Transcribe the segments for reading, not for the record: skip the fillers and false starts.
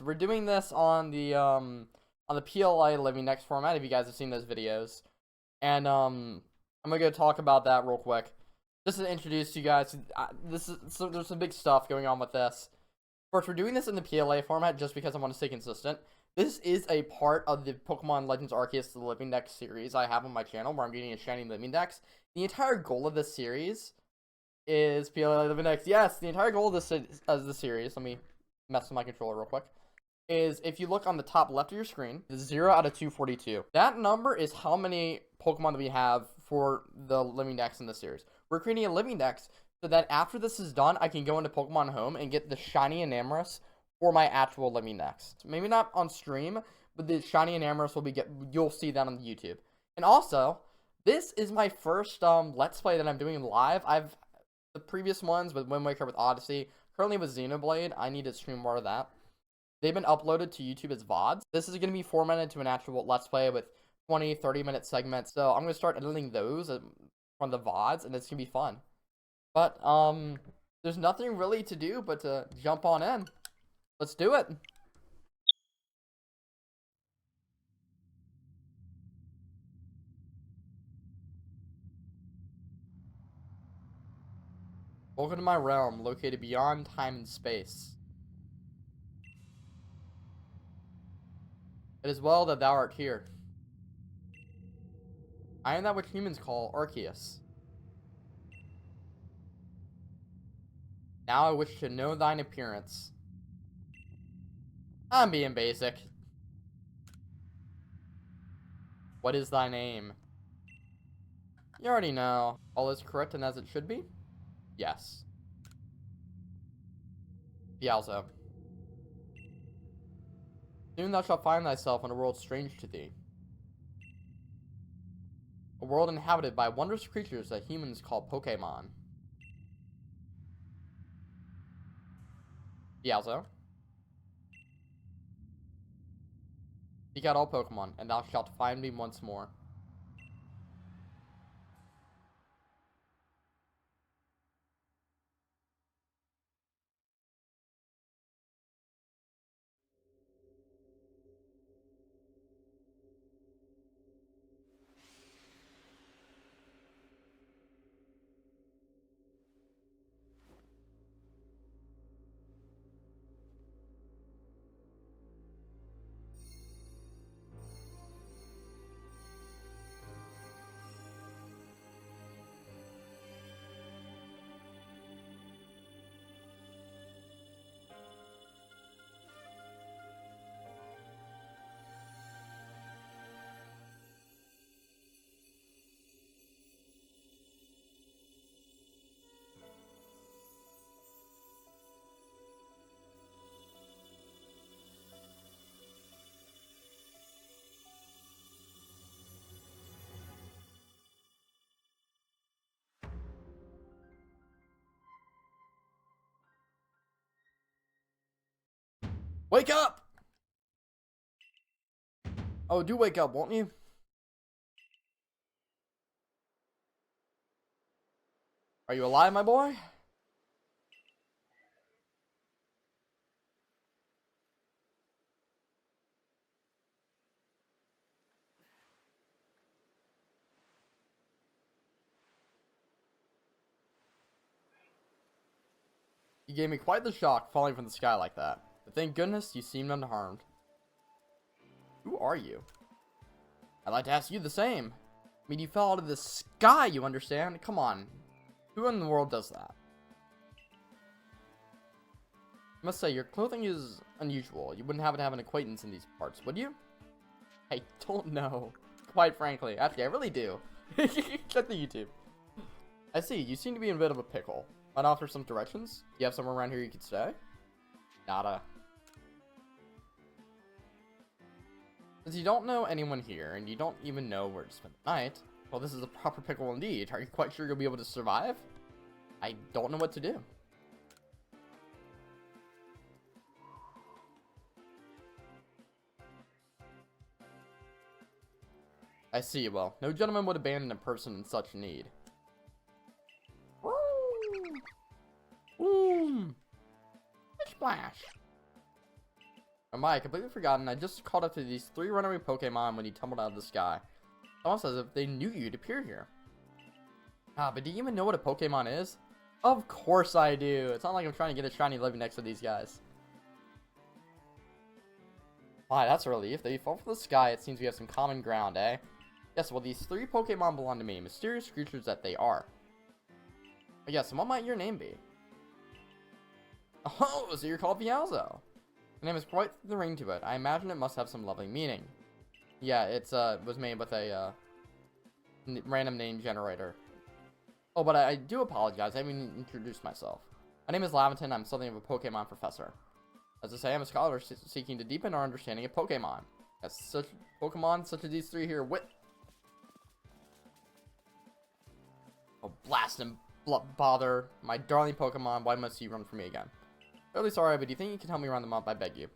we're doing this on the PLA Living Next format, if you guys have seen those videos. And I'm gonna go talk about that real quick. Just to introduce you guys, there's some big stuff going on with this. First, we're doing this in the PLA format just because I want to stay consistent. This is a part of the Pokemon Legends Arceus the Living Dex series I have on my channel, where I'm getting a shiny Living Dex. The entire goal of this series is PLA Living Dex. Yes, the entire goal of this series, let me mess with my controller real quick, is if you look on the top left of your screen, 0 out of 242. That number is how many Pokemon that we have for the Living Dex in this series. We're creating a Living Dex so that after this is done, I can go into Pokemon Home and get the shiny Enamorus for my actual Living Dex. Maybe not on stream, but the shiny Enamorus will be you'll see that on the YouTube. And also, this is my first Let's Play that I'm doing live. I've the previous ones with Wind Waker, with Odyssey, currently with Xenoblade. I need to stream more of that. They've been uploaded to YouTube as VODs. This is going to be formatted to an actual Let's Play with 20, 30-minute segments. So I'm going to start editing those from the VODs, and it's going to be fun. But there's nothing really to do but to jump on in. Let's do it. Welcome to my realm, located beyond time and space. It is well that thou art here. I am that which humans call Arceus. Now I wish to know thine appearance. I'm being basic. What is thy name? You already know. All is correct and as it should be? Yes. Dialzo. Soon thou shalt find thyself in a world strange to thee. A world inhabited by wondrous creatures that humans call Pokémon. Dialzo. Seek out all Pokemon, and thou shalt find me once more. Wake up! Oh, do wake up, won't you? Are you alive, my boy? You gave me quite the shock falling from the sky like that. But thank goodness you seemed unharmed. Who are you? I'd like to ask you the same. I mean, you fell out of the sky, you understand? Come on. Who in the world does that? I must say, your clothing is unusual. You wouldn't happen to have an acquaintance in these parts, would you? I don't know. Quite frankly. Actually, I really do. Check the YouTube. I see. You seem to be in a bit of a pickle. Might offer some directions? You have somewhere around here you could stay? Nada. Since you don't know anyone here, and you don't even know where to spend the night, well, this is a proper pickle indeed. Are you quite sure you'll be able to survive? I don't know what to do. I see. Well, no gentleman would abandon a person in such need. Splash. Am I completely forgotten? I just caught up to these 3 runaway Pokemon when you tumbled out of the sky. Almost as if they knew you'd appear here. Ah, but do you even know what a Pokemon is? Of course I do. It's not like I'm trying to get a shiny living next to these guys. Why, that's a relief. They fall from the sky. It seems we have some common ground, eh? Yes, well, these 3 Pokemon belong to me. Mysterious creatures that they are. But yes, and what might your name be? Oh, so you're called Piazzo. The name has quite the ring to it. I imagine it must have some lovely meaning. Yeah, it was made with a random name generator. Oh, but I do apologize. I haven't introduced myself. My name is Laventon. I'm something of a Pokemon professor. As I say, I'm a scholar seeking to deepen our understanding of Pokemon. As such Pokemon such as these 3 here with... Oh, blast and bother. My darling Pokemon, why must you run from me again? Really sorry, but do you think you can help me round them up? I beg you.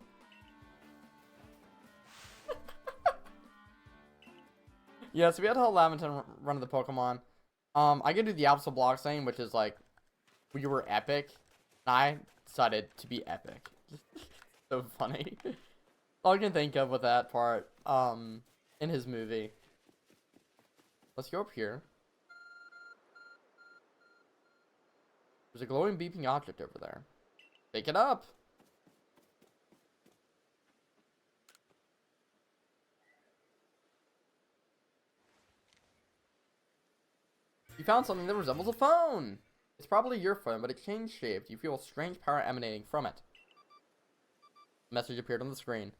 Yeah, so we had to help Laventon run the Pokemon. I could do the Absol Block thing, which is like, we were epic. And I decided to be epic. So funny. All I can think of with that part, in his movie. Let's go up here. There's a glowing beeping object over there. Pick it up. You found something that resembles a phone. It's probably your phone, but it changed shape. You feel a strange power emanating from it. A message appeared on the screen.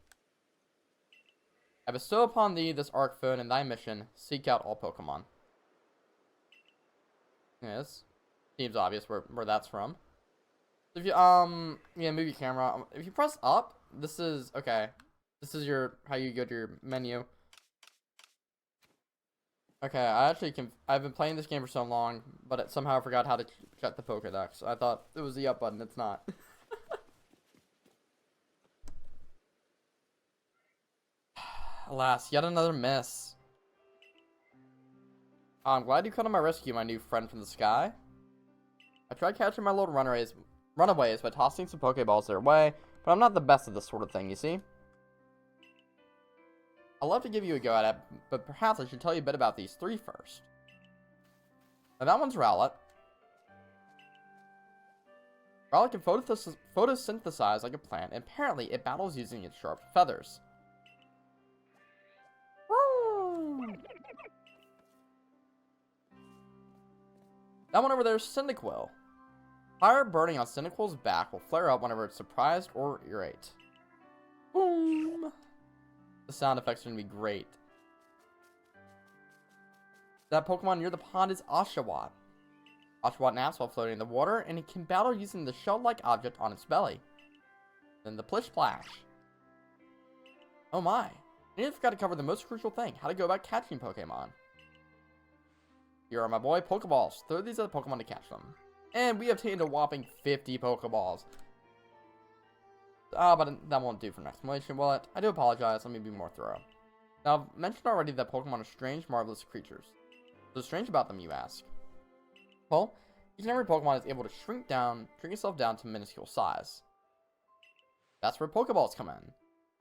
I bestow upon thee this Arc phone and thy mission. Seek out all Pokemon. Yes. Seems obvious where that's from. If you yeah, move your camera. If you press up, this is okay. This is how you go to your menu. Okay, I've been playing this game for so long, but somehow I forgot how to check the Pokédex. I thought it was the up button. It's not. Alas, yet another miss. I'm glad you come to my rescue, my new friend from the sky. I tried catching my little runaways by tossing some Pokeballs their way, but I'm not the best at this sort of thing, you see? I'd love to give you a go at it, but perhaps I should tell you a bit about these 3 first. Now that one's Rowlet. Rowlet can photosynthesize like a plant, and apparently it battles using its sharp feathers. Woo! That one over there is Cyndaquil. Fire burning on Cyndaquil's back will flare up whenever it's surprised or irate. Boom! The sound effects are going to be great. That Pokemon near the pond is Oshawott. Oshawott naps while floating in the water, and it can battle using the shell-like object on its belly. Then the Plish Splash. Oh my. I nearly forgot to cover the most crucial thing, how to go about catching Pokemon. Here are my boy, Pokeballs. Throw these at the Pokemon to catch them. And we obtained a whopping 50 Pokeballs. But that won't do for an exclamation. Well, I do apologize. Let me be more thorough. Now, I've mentioned already that Pokemon are strange, marvelous creatures. What's strange about them, you ask? Well, each and every Pokemon is able to shrink itself down to minuscule size. That's where Pokeballs come in.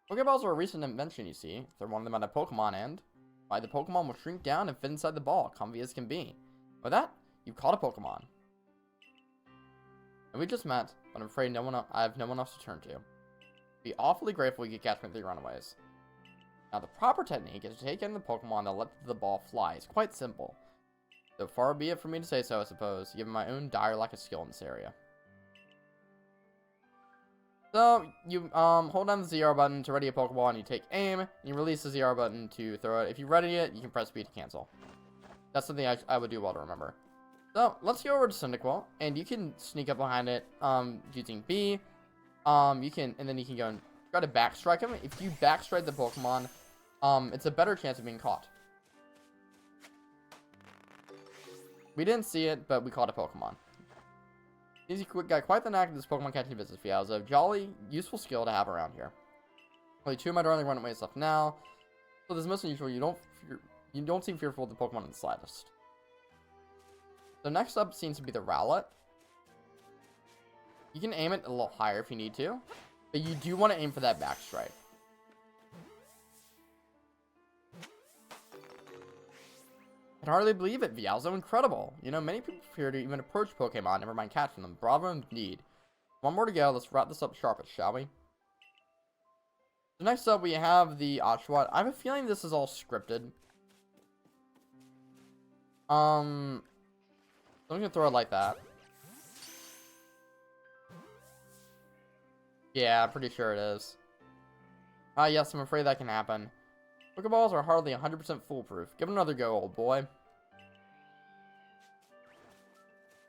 Pokeballs are a recent invention, you see. They're one of them at a Pokemon end. Why, the Pokemon will shrink down and fit inside the ball, comfy as can be. With that, you've caught a Pokemon. And we just met, but I'm afraid I have no one else to turn to. Be awfully grateful you could catch me 3 runaways. Now, the proper technique is to take in the Pokemon that let the ball fly. It's quite simple. Though far be it for me to say so, I suppose, given my own dire lack of skill in this area. So, you hold down the ZR button to ready a Pokeball, and you take aim, and you release the ZR button to throw it. If you ready it, you can press B to cancel. That's something I would do well to remember. So, let's go over to Cyndaquil, and you can sneak up behind it using B. And then you can go and try to backstrike him. If you backstrike the Pokemon, it's a better chance of being caught. We didn't see it, but we caught a Pokemon. He's got quite the knack of this Pokemon catching business. He has a jolly, useful skill to have around here. Only 2 of my darling runaways left now. So this is most unusual. You don't seem fearful of the Pokemon in the slightest. So next up seems to be the Rowlet. You can aim it a little higher if you need to. But you do want to aim for that back strike. I can hardly believe it, Vialzo. Incredible. You know, many people fear to even approach Pokemon, never mind catching them. Bravo indeed. One more to go. Let's wrap this up sharpish, shall we? So next up, we have the Oshawott. I have a feeling this is all scripted. I'm gonna throw it like that. Yeah, I'm pretty sure it is. Ah, yes, I'm afraid that can happen. Pokeballs are hardly 100% foolproof. Give it another go, old boy.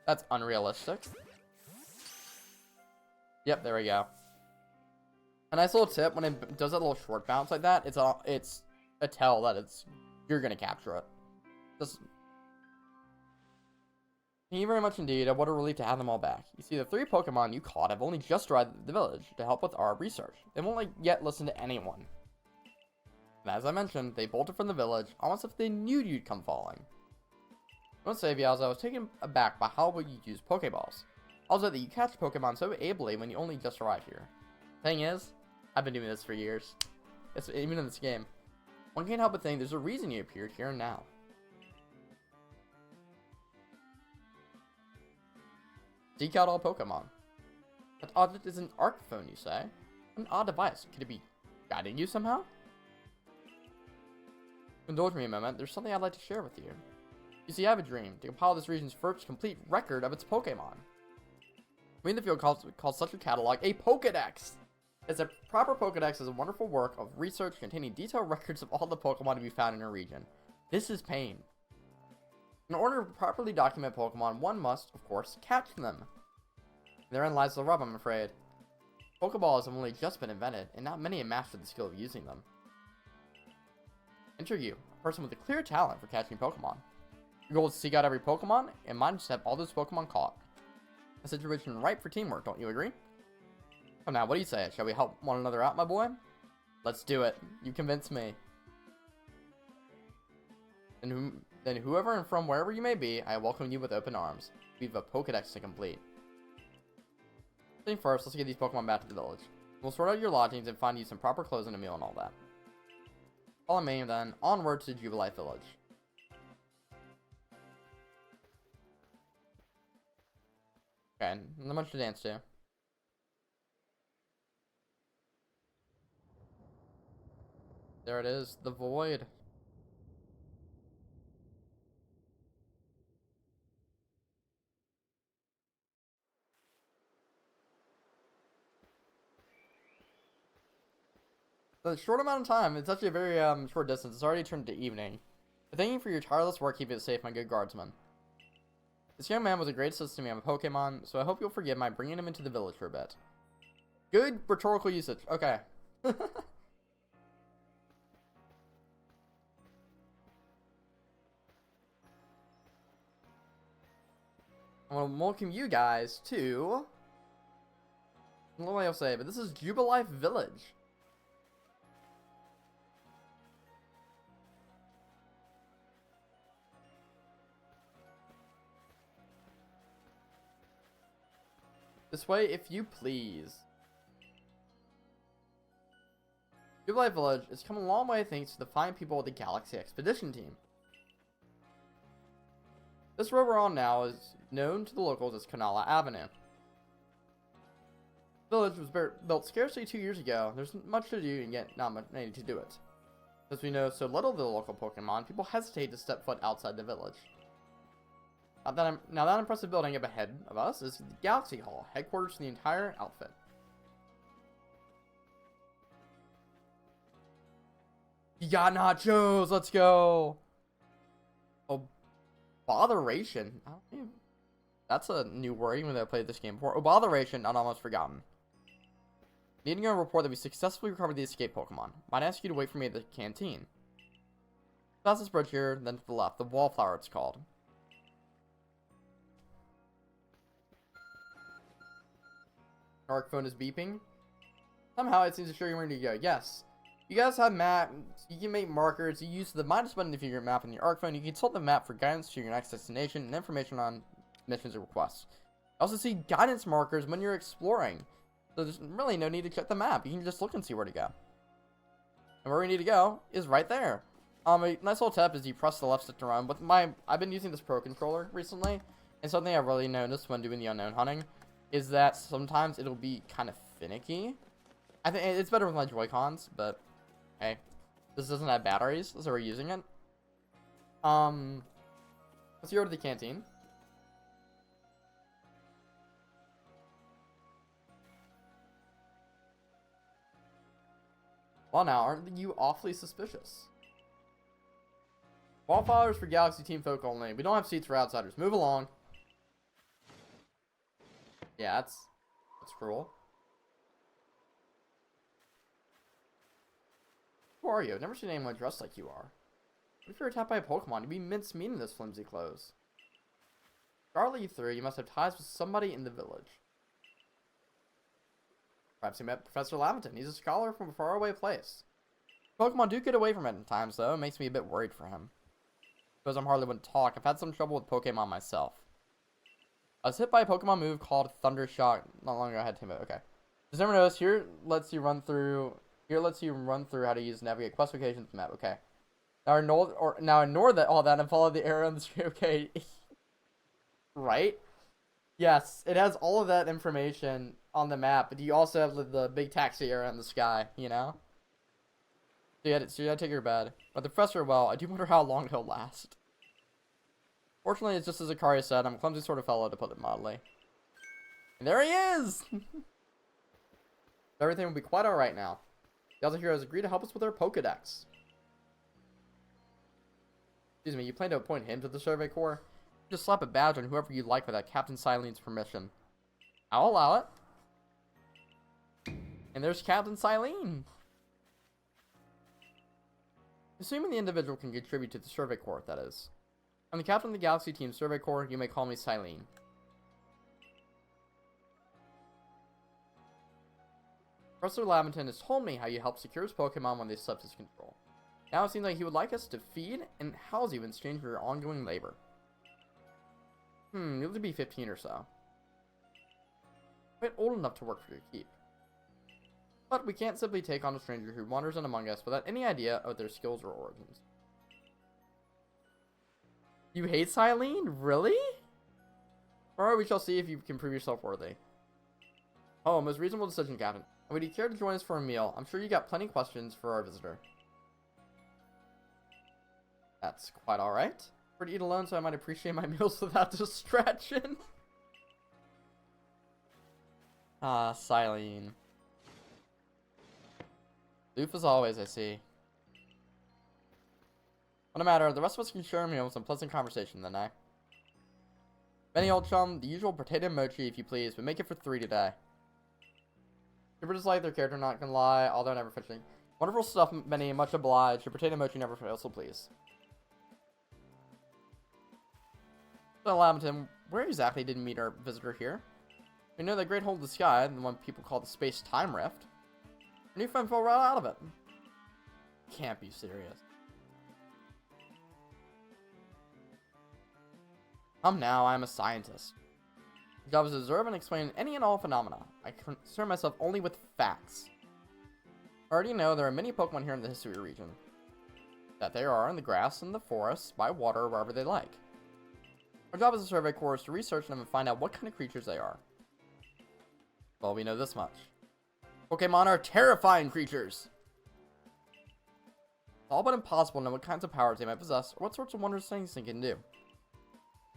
That's unrealistic. Yep, there we go. A nice little tip, when it does that little short bounce like that, it's a tell that you're gonna capture it. Just thank you very much indeed. What a relief to have them all back. You see, the 3 Pokemon you caught have only just arrived at the village to help with our research. They won't yet listen to anyone. And as I mentioned, they bolted from the village, almost as if they knew you'd come falling. I must say, Vialzo, I was taken aback by how well you use Pokeballs. Also, that you catch Pokemon so ably when you only just arrived here. Thing is, I've been doing this for years. Even in this game. One can't help but think there's a reason you appeared here and now. Seek out all Pokemon. That object is an Arc phone, you say? An odd device. Could it be guiding you somehow? Indulge me a moment. There's something I'd like to share with you. You see, I have a dream to compile this region's first complete record of its Pokemon. We in the field call such a catalog a Pokedex. It's a proper Pokedex is a wonderful work of research containing detailed records of all the Pokemon to be found in a region. This is pain. In order to properly document Pokemon, one must, of course, catch them. Therein lies the rub, I'm afraid. Pokeballs have only just been invented, and not many have mastered the skill of using them. Enter you, a person with a clear talent for catching Pokemon. Your goal is to seek out every Pokemon, and mine is to have all those Pokemon caught. A situation ripe for teamwork, don't you agree? Come now, what do you say? Shall we help one another out, my boy? Let's do it. You convinced me. Then whoever and from wherever you may be, I welcome you with open arms. We have a Pokedex to complete. First, let's get these Pokemon back to the village. We'll sort out your lodgings and find you some proper clothes and a meal and all that. Follow me, then, onward to Jubilife Village. Okay, not much to dance to. There it is, the Void. So, short amount of time. It's actually a very short distance. It's already turned to evening. But thank you for your tireless work keeping it safe, my good guardsman. This young man was a great assist to me on a Pokemon, so I hope you'll forgive my bringing him into the village for a bit. Good rhetorical usage. Okay. I want to welcome you guys to... I don't know what I'll say, but this is Jubilife Village. This way, if you please. Jubilife Village has come a long way thanks to the fine people of the Galaxy Expedition team. This road we're on now is known to the locals as Kanala Avenue. The village was built scarcely 2 years ago. There's much to do and yet not much need to do it. As we know so little of the local Pokemon, people hesitate to step foot outside the village. Now that impressive building up ahead of us is the Galaxy Hall, headquarters for the entire outfit. You got nachos, let's go! Oh, botheration. That's a new word, even though I played this game before. Oh, botheration, not almost forgotten. Needing a report that we successfully recovered the escaped Pokemon. Might ask you to wait for me at the canteen. Past this bridge here, then to the left, the Wallflower it's called. Arc phone is beeping. Somehow it seems to show you where to go. Yes. You guys have maps. You can make markers. You use the minus button to view your map in your Arc phone. You can consult the map for guidance to your next destination and information on missions and requests. I also see guidance markers when you're exploring. So there's really no need to check the map. You can just look and see where to go. And where we need to go is right there. A nice little tip is you press the left stick to run. I've been using this Pro controller recently, and something I've really noticed when doing the unknown hunting is that sometimes it'll be kind of finicky. I think it's better with my Joy-Cons, but hey, this doesn't have batteries, so we're using it. Let's go to the canteen. Well, now, aren't you awfully suspicious? Wallflowers for Galaxy Team folk only. We don't have seats for outsiders. Move along. Yeah, that's cruel. Who are you? I've never seen anyone dressed like you are. What if you're attacked by a Pokemon? You'd be mincemeat in those flimsy clothes. Regardless you through, you must have ties with somebody in the village. Perhaps you met Professor Laventon. He's a scholar from a faraway place. Pokemon do get away from it at times, though. It makes me a bit worried for him. Because I'm hardly one to talk. I've had some trouble with Pokemon myself. I was hit by a Pokemon move called Thunder Shock not long ago. I had to move. Okay. Just never noticed. Here lets you run through how to use navigate quest locations map. Okay. Now ignore that all that and follow the arrow on the screen. Okay. Right? Yes, it has all of that information on the map, but you also have the big taxi arrow in the sky, you know? So you gotta take your bed. But the professor, well, I do wonder how long he'll last. Fortunately, it's just as Akari said, I'm a clumsy sort of fellow, to put it mildly. And there he is! Everything will be quite alright now. The other heroes agree to help us with our Pokedex. Excuse me, you plan to appoint him to the Survey Corps? Just slap a badge on whoever you like without Captain Silene's permission. I'll allow it. And there's Captain Silene. Assuming the individual can contribute to the Survey Corps, that is. I'm the captain of the Galaxy Team Survey Corps. You may call me Silene. Professor Laventon has told me how you helped secure his Pokemon when they slipped his control. Now it seems like he would like us to feed and house you in exchange for your ongoing labor. You'll have to be 15 or so. Quite old enough to work for your keep. But we can't simply take on a stranger who wanders in among us without any idea of their skills or origins. You hate Silene? Really? Alright, we shall see if you can prove yourself worthy. Oh, most reasonable decision, Captain. Would you care to join us for a meal? I'm sure you got plenty of questions for our visitor. That's quite alright. To eat alone, so I might appreciate my meals without distraction. Ah, Silene. Doof as always, I see. What a matter, the rest of us can share a meal with some pleasant conversation then, eh? Benny, old chum, the usual potato mochi if you please, but make it for 3 today. Super just like their character, not gonna lie, although never fishing. Wonderful stuff, Benny, much obliged. Your potato mochi never fails, so please. So, Laventon, where exactly did we meet our visitor here? We know that great hole in the sky, the one people call the space-time rift. Our new friend fell right out of it. Can't be serious. Come now, I am a scientist. My job is to observe and explain any and all phenomena. I concern myself only with facts. I already know there are many Pokemon here in the Hisui region. That they are in the grass, in the forests, by water, wherever they like. Our job as a Survey Corps is to research them and find out what kind of creatures they are. Well, we know this much. Pokemon are terrifying creatures! It's all but impossible to know what kinds of powers they might possess, or what sorts of wondrous things they can do.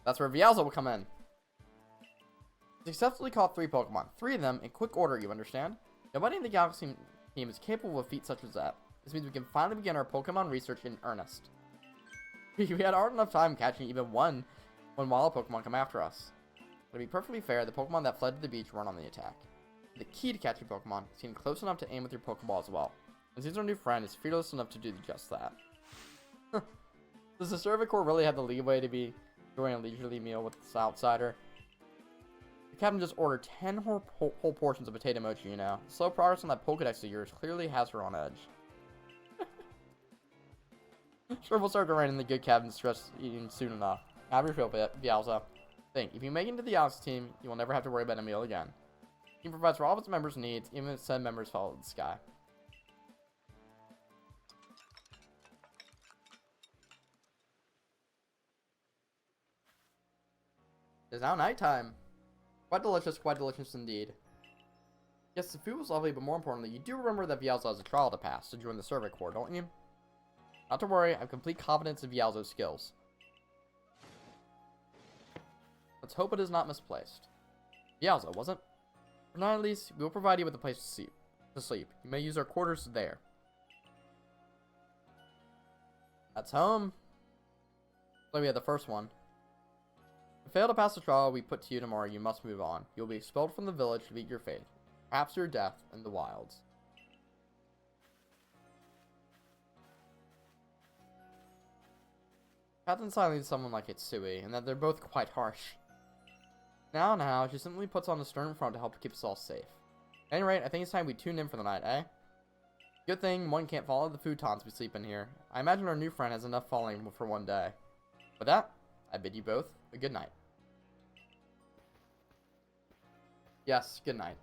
That's where Vialza will come in. He successfully caught 3 Pokemon. 3 of them in quick order, you understand? Nobody in the Galaxy team is capable of a feat such as that. This means we can finally begin our Pokemon research in earnest. We had hard enough time catching even one when wild Pokemon come after us. But to be perfectly fair, the Pokemon that fled to the beach weren't on the attack. The key to catching Pokemon is getting close enough to aim with your Pokeball as well. And since our new friend is fearless enough to do just that. Does the Survey Corps really have the leeway to be enjoying a leisurely meal with this outsider? The captain just ordered 10 whole portions of potato mochi, you know. Slow progress on that Pokedex of yours clearly has her on edge. Sure, we'll start to rein in the good captain's stress eating soon enough. Have your fill, Vialza. Think, if you make it into the Alex team, you will never have to worry about a meal again. He provides for all of its members' needs, even if said members follow the sky. It is now nighttime. Quite delicious indeed. Yes, the food was lovely, but more importantly, you do remember that Vialzo has a trial to pass to join the Servant Corps, don't you? Not to worry, I have complete confidence in Vialzo's skills. Let's hope it is not misplaced. Vialzo, was it? For now, at least, we will provide you with a place to sleep. You may use our quarters there. That's home. So we had the first one. If you fail to pass the trial we put to you tomorrow, you must move on. You will be expelled from the village to meet your fate. Perhaps your death in the wilds. Captain Silent is someone like Hisui, and that they're both quite harsh. Now, she simply puts on a stern front to help keep us all safe. At any rate, I think it's time we tune in for the night, eh? Good thing one can't follow the futons we sleep in here. I imagine our new friend has enough falling for one day. With that, I bid you both a good night. Yes, good night.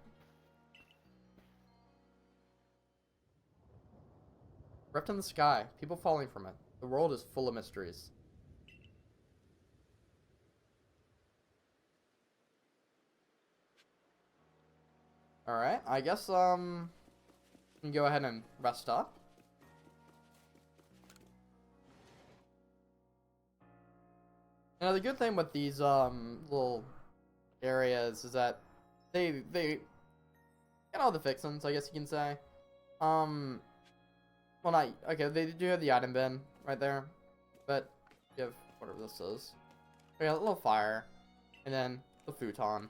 Rift in the sky, people falling from it. The world is full of mysteries. Alright, I guess, we can go ahead and rest up. Now, the good thing with these, little areas is that they get all the fixins, I guess you can say. Well, not, okay, they do have the item bin right there, but you have whatever this is. We got a little fire, and then the futon.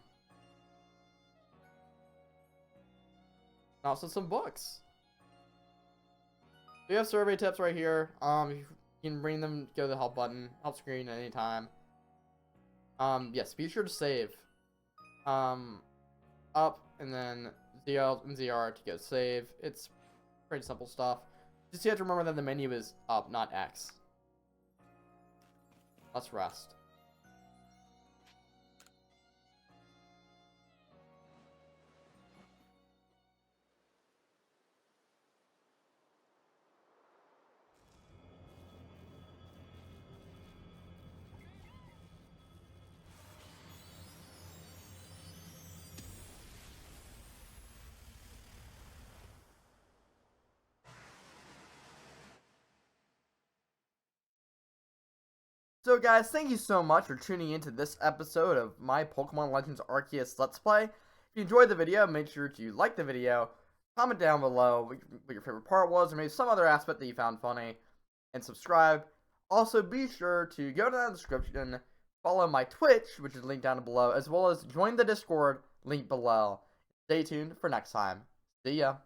Also some books. We have survey tips right here. You can bring them, go to the help button, help screen at any time. Yes, be sure to save. Up, and then ZL and ZR to go save. It's pretty simple stuff. Just you have to remember that the menu is up, not X. Let's rest. So guys, thank you so much for tuning into this episode of my Pokemon Legends Arceus Let's Play. If you enjoyed the video, make sure to like the video, comment down below what your favorite part was, or maybe some other aspect that you found funny, and subscribe. Also, be sure to go to the description, follow my Twitch, which is linked down below, as well as join the Discord, link below. Stay tuned for next time. See ya.